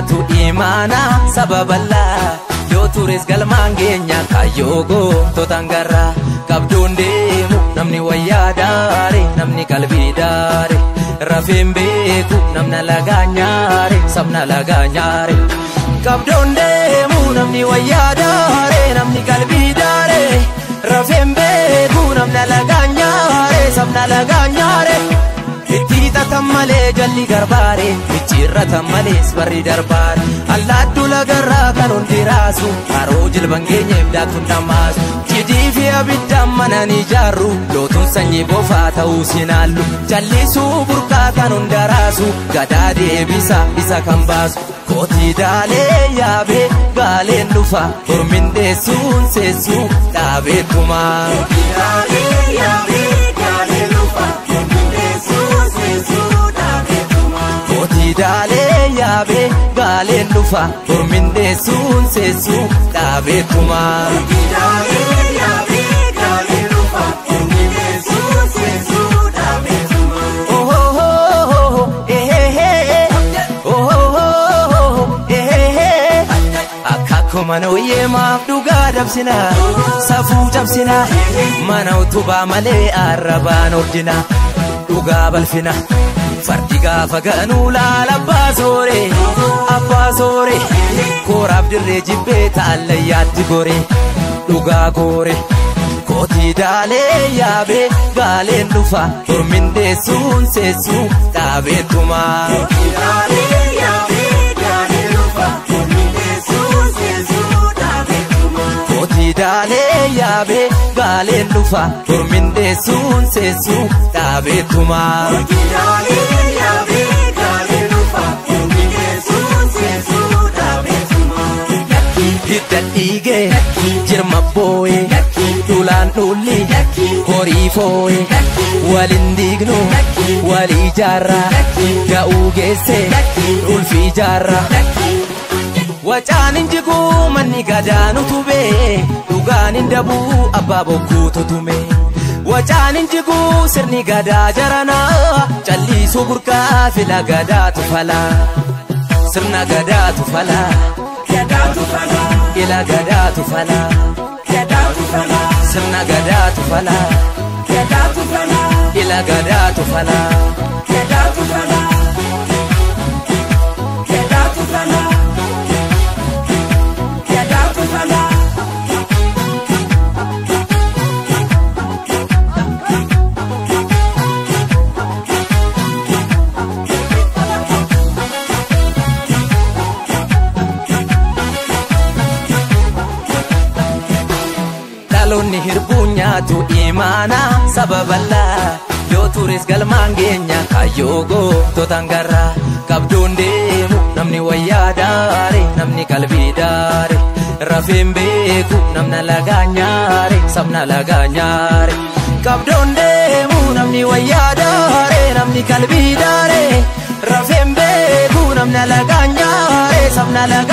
tu imana sababalla yo tures galmangenya kayogo to tangara kabdonde namni wayadare namni kalbidare rafembe ku namna laganyare sabna laganyare kabdonde namni wayadare namni kalbidare rafembe ku namna laganyare sabna laganyare Tita tamale jalli garbare Bichirra tamale sbarri darbar Alladdu lagarra kanun dirasu Karo jilbangenye ibdatun namas Jidifi abidda manani jarru Lotun sanyi bofa ta'u sinallu Jallisu burka kanun darasu Gadade bisa kan basu Koti dale yabe galen lufa Ormin desun sesu dabe tuma Koti dale yabe galen lufa Koti dale yabe galen lufa Ormin desun sesu dabe tuma Koti dale yabe galen lufa Ormin desun sesu dabe tuma Oh oh oh oh eh eh eh Oh oh oh oh eh eh Akakko mana uye mafduga dabsina Safu dabsina Mana utuba male arraban ordina Duga balfina Fardiga faganu lala abba sore Korab dirre jibbe ta'allayatti gore Duga gore Koti dale yabe galen lufa Ormin desun sesu dabe tuma Koti dale yabe galen lufa Ormin desun sesu dabe tuma Koti dale yabe galen lufa Ormin desun sesu dabe tuma Koti dale yabe galen lufa Ormin desun sesu dabe tuma Hidda dige jirma boye Tulan uli hori foye Walin dignu wali jarra Ga'u geesse ulfi jarra Wacaanin jigu manni gadaanu tube Dhugaanin dabu abbaa bokkuu tutume Wacaanin jigu sirni gadaa jarana Calliisuu burqaa fila gadaatu fala Sirna gadaatu fala Gadaatu fala Ila gadaatu fala Gadaatu fala Sirna gadaatu fala Gadaatu fala Ila gadaatu fala Gadaatu fala Gadaatu fala Gadaatu fala Dalonni hirbunya tu imana sababalla yo tures galmangenya kayogo to tangara kabdonde namni wayadare namni kalbidare rafembe ku namna laganyare sabna laganyare kabdonde namni wayadare namni kalbidare rafembe ku namna laganyare sabna laganyare